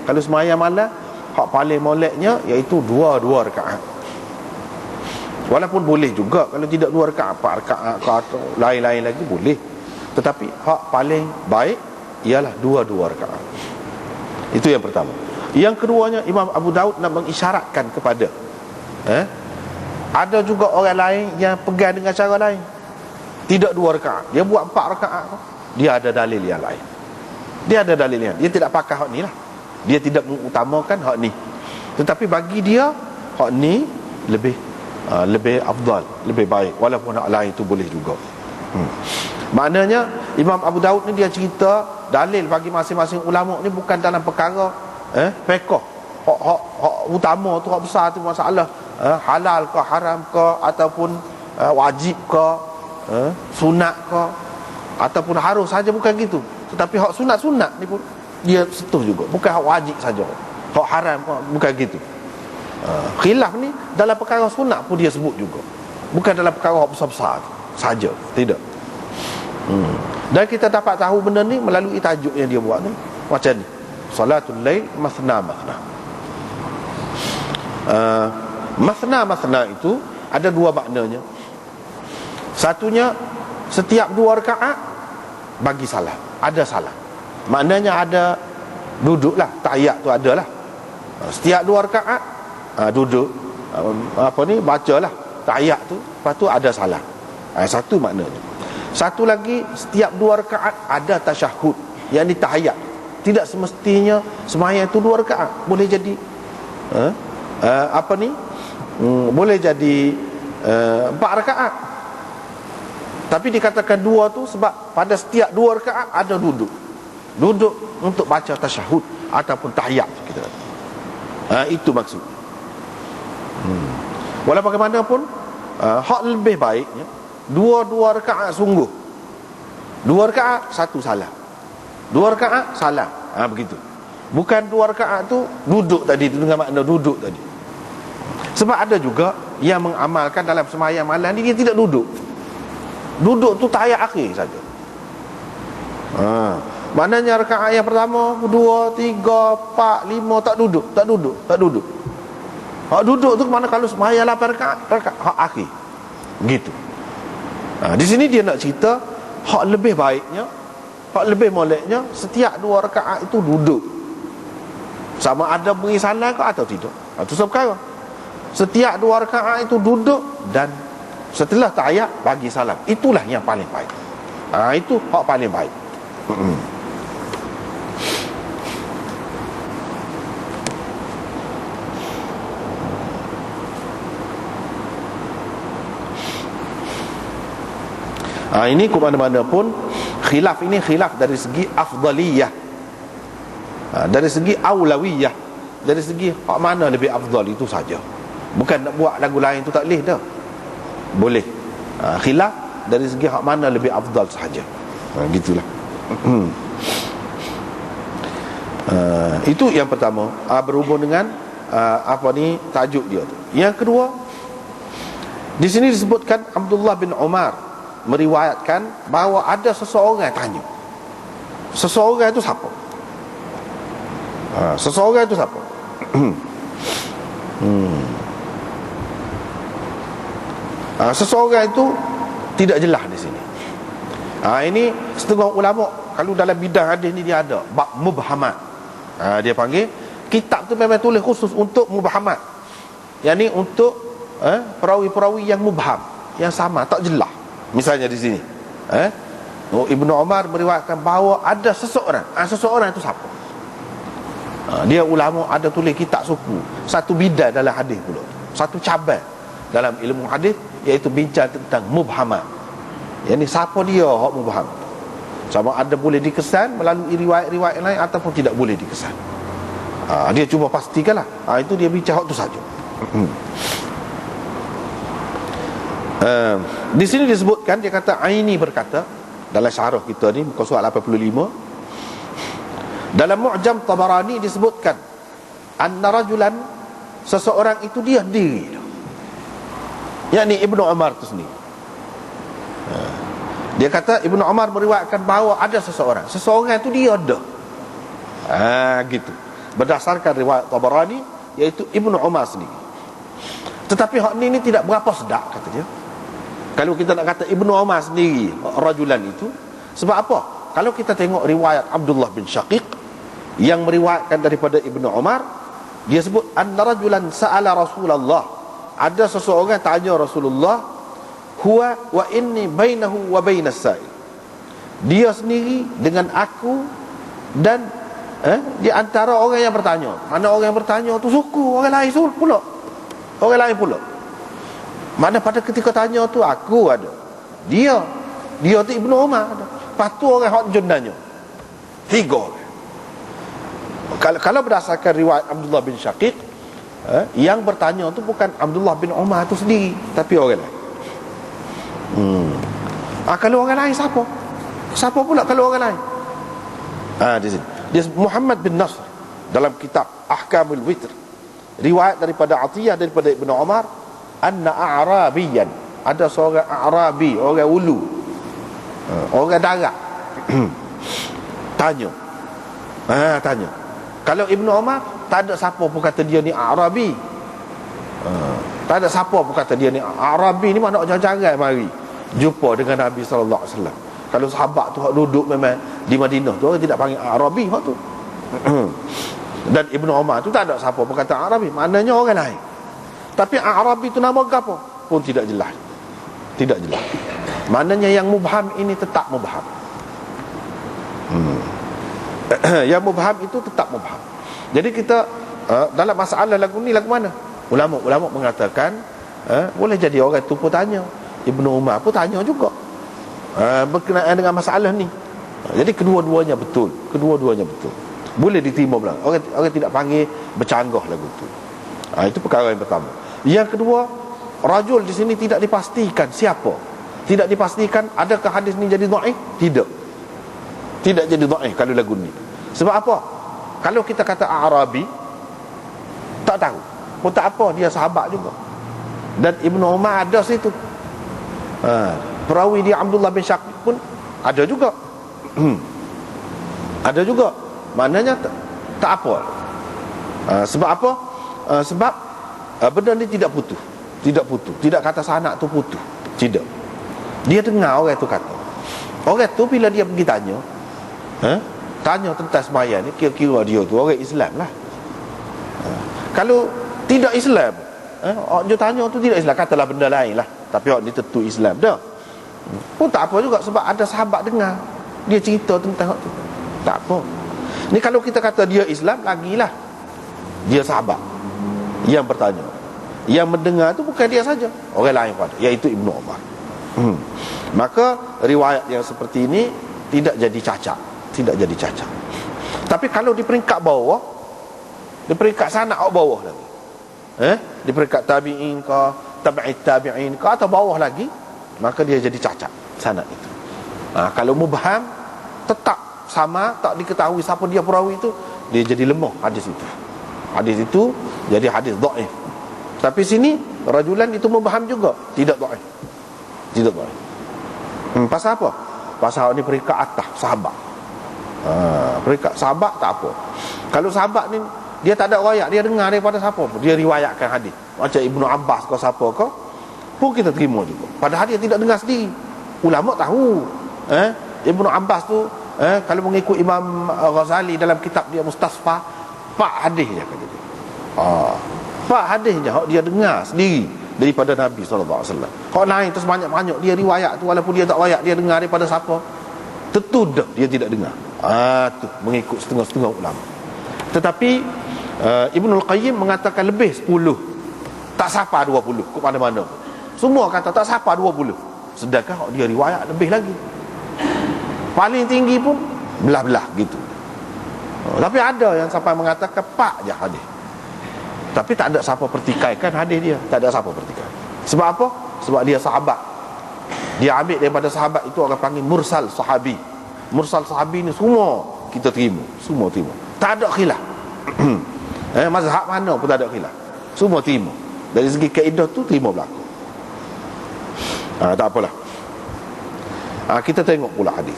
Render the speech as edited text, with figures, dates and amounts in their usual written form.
Kalau sembahyang malam, hak paling moleknya iaitu dua rakaat. Walaupun boleh juga kalau tidak 2 rakaat, 4 rakaat atau lain-lain lagi boleh. Tetapi hak paling baik ialah 2 rakaat. Itu yang pertama. Yang keduanya, Imam Abu Daud nak mengisyaratkan kepada ada juga orang lain yang pegang dengan cara lain. Tidak 2 rakaat, dia buat 4 rakaat. Dia ada dalil yang lain. Dia ada dalil yang, dia tidak pakai hak ni lah. Dia tidak mengutamakan hak ni. Tetapi bagi dia hak ni lebih afdal, lebih baik, walaupun hak lain itu boleh juga. Maknanya Imam Abu Daud ni dia cerita dalil bagi masing-masing ulama ni bukan dalam perkara fiqh. Hak utama tu, hak besar tu masalah halal ke haram ke, ataupun wajib ke, sunat ke, ataupun harus saja, bukan gitu. Tetapi hak sunat-sunat ni pun dia sentuh juga, bukan hak wajib saja. Hak haram ke, bukan gitu. Khilaf ni dalam perkara sunat pun dia sebut juga, bukan dalam perkara besar-besar saja, tidak. Dan kita dapat tahu benda ni melalui tajuk yang dia buat ni macam ni, salatul lail masna. Masna itu ada 2 maknanya. Satunya, setiap 2 rakaat bagi salam, ada salam. Maknanya ada duduklah, tahiyat tu adalah. Setiap 2 rakaat duduk, bacalah tahiyat tu, lepas tu ada salam. Satu maknanya. Satu lagi, setiap 2 rakaat ada tasyahud, yang ni tahiyat. Tidak semestinya sembahyang tu 2 rakaat, boleh jadi boleh jadi 4 rakaat. Tapi dikatakan 2 tu sebab pada setiap 2 rakaat ada duduk untuk baca tasyahud ataupun tahiyat kita. Itu maksud. Walau bagaimanapun, hak lebih baiknya 2 rakaat sungguh. 2 rakaat satu salam, 2 rakaat salam, begitu. Bukan 2 rakaat tu duduk tadi tu dengan makna duduk tadi. Sebab ada juga yang mengamalkan dalam sembahyang malam ni dia tidak duduk. Duduk tu tahiyat akhir saja. Maknanya rakaat yang pertama 2, 3, 4, 5 tak duduk. Hak duduk tu mana kalau sembahyang 8 rakaat hak akhir. Gitu. Di sini dia nak cerita hak lebih baiknya, hak lebih moleknya setiap 2 rakaat itu duduk. Sama ada beri salam ke atau tidak. Itu satu perkara. Setiap 2 rakaat itu duduk dan setelah tahiyat bagi salam. Itulah yang paling baik. Itu hak paling baik. Ini ke mana-mana pun khilaf ini khilaf dari segi afdaliyah, dari segi aulawiyah, dari segi hak mana lebih afdal, itu saja. Bukan nak buat lagu lain tu tak boleh dah. Boleh. Khilaf dari segi hak mana lebih afdal sahaja. Gitulah. Itu yang pertama, berhubung dengan tajuk dia tu. Yang kedua, di sini disebutkan Abdullah bin Umar meriwayatkan bahawa ada seseorang tanya, seseorang itu siapa? Seseorang itu siapa? Seseorang itu tidak jelas di sini. Ini setengah ulama kalau dalam bidang hadis ni dia ada bab mubhamat. Dia panggil kitab tu memang tulis khusus untuk mubhamat. Yang ni untuk perawi-perawi yang mubham, yang sama tak jelas. Misalnya di sini Ibnu Umar meriwayatkan bahawa ada seseorang. Seseorang itu siapa? Dia ulama ada tulis kitab suku, satu bidang dalam hadis pula, satu cabang dalam ilmu hadis, iaitu bincang tentang mubhamat. Yang ni siapa dia hak mubham? Sama ada boleh dikesan melalui riwayat-riwayat lain ataupun tidak boleh dikesan. Dia cuba pastikanlah. Itu dia bincang hak tu saja. Di sini disebutkan, dia kata Aini berkata dalam syarah kita ni muka surat 85, dalam Mu'jam Tabarani disebutkan anna rajulan, seseorang itu dia diri, yakni Ibnu Umar tu sendiri. Dia kata Ibnu Umar meriwayatkan bahawa ada seseorang itu dia ada. Gitu. berdasarkan riwayat Tabarani, iaitu Ibnu Umar sendiri. Tetapi hak ni tidak berapa sedap, kata dia. Kalau kita nak kata Ibnu Umar sendiri rajulan itu, sebab apa? Kalau kita tengok riwayat Abdullah bin Syaqiq yang meriwayatkan daripada Ibnu Umar, dia sebut anna rajulan sa'ala Rasulullah, ada seseorang tanya Rasulullah, huwa wa inni bainahu wa bainas sa'il, dia sendiri dengan aku dan di antara orang yang bertanya. Mana orang yang bertanya tu suku orang lain pula, orang lain pula. Mana pada ketika tanya tu aku ada, dia tu Ibnu Umar ada, lepas tu orang hak jundanya 3 orang. Kalau berdasarkan riwayat Abdullah bin Syaqiq, yang bertanya tu bukan Abdullah bin Umar tu sendiri, tapi orang lain. Kalau orang lain siapa? Siapa pula kalau orang lain? Di sini dia Muhammad bin Nasr dalam kitab Ahkamul Witr, riwayat daripada Atiyah daripada Ibnu Umar, anna a'rabiyan, ada seorang Arabi, orang ulu, orang darat, tanya. Kalau Ibnu Umar, tak ada siapa pun kata dia ni Arabi. Tak ada siapa pun kata dia ni Arabi. Ni mana nak jarang-jarang mari jumpa dengan Nabi SAW. Kalau sahabat tu duduk memang di Madinah tu, orang tidak panggil Arabi hak tu. Dan Ibnu Umar tu tak ada siapa pun kata Arabi, maknanya orang lain. Tapi Arabi tu nama apa pun tidak jelas. Tidak jelas. Maknanya yang mubham ini tetap mubham. Yang mubham itu tetap mubham. Jadi kita dalam masalah lagu ni, lagu mana? Ulama mengatakan boleh jadi orang tu pun tanya, Ibnu Umar pun tanya juga berkenaan dengan masalah ni. Jadi kedua-duanya betul. Boleh diterima belah. Orang tidak panggil bercanggah lagu tu. Itu perkara yang pertama. Yang kedua, rajul di sini tidak dipastikan siapa. Tidak dipastikan adakah hadis ni jadi dhaif? Tidak jadi dhaif kalau lagu ni. Sebab apa? Kalau kita kata Arabi, tak tahu pun tak apa, dia sahabat juga. Dan Ibnu Umar ada situ. Perawi dia Abdullah bin Syaqiq pun ada juga. Ada juga. Maknanya tak apa. Sebab apa? Sebab benda ni tidak putus. Tidak kata sanak tu putus. Tidak. Dia dengar orang tu kata. Orang tu bila dia pergi tanya, tanya tentang sembahyang ni, kira-kira dia tu orang Islam lah. Kalau tidak Islam, dia tanya tu tidak Islam, katalah benda lain lah, tapi orang ni tentu Islam dah, pun tak apa juga. Sebab ada sahabat dengar dia cerita tentang tu, tak apa. Ni kalau kita kata dia Islam, lagilah dia sahabat yang bertanya. Yang mendengar tu bukan dia saja, orang lain pada, iaitu Ibnu Umar. Maka riwayat yang seperti ini tidak jadi cacat. Tapi kalau di peringkat bawah, di peringkat sanak bawah lagi, di peringkat tabi'in ke, tabi'it tabi'in ke, atau bawah lagi, maka dia jadi cacat sanad itu. Kalau mubham, tetap sama, tak diketahui siapa dia perawi itu, dia jadi lemah hadis itu. Hadis itu jadi hadis dhaif. Tapi sini rajulan itu mubham juga, tidak dhaif. Pasal apa? Pasal ni peringkat atas sahabat. Peringkat sahabat tak apa. Kalau sahabat ni dia tak ada riwayat, dia dengar daripada siapa pun, dia riwayatkan hadis, macam Ibnu Abbas ke siapa ke, pun kita terima juga. Padahal dia tidak dengar sendiri. Ulama tahu Ibnu Abbas tu kalau mengikut Imam Ghazali dalam kitab dia Mustasfa, 4 hadis je kata dia. 4 hadis je dia dengar sendiri daripada Nabi SAW. Kalau lain terus banyak-banyak dia riwayat tu, walaupun dia tak riwayat, dia dengar daripada siapa, tentu dah dia tidak dengar. Tu mengikut setengah-setengah ulama. Tetapi Ibnul Qayyim mengatakan lebih 10, tak sampai 20 ke mana-mana. Semua kata tak sampai 20. Sedangkan dia riwayat lebih lagi. Paling tinggi pun belah-belah gitu. Tapi ada yang sampai mengatakan 4 je hadis. Tapi tak ada siapa pertikaikan hadis dia. Tak ada siapa pertikai. Sebab apa? Sebab dia sahabat. Dia ambil daripada sahabat itu, orang panggil mursal sahabi. Mursal sahabi ni semua kita terima. Semua terima. Tak ada khilaf. Mazhab mana pun tak ada khilaf. Semua terima. Dari segi kaedah tu terima berlaku. Tak apalah. Kita tengok pula hadis.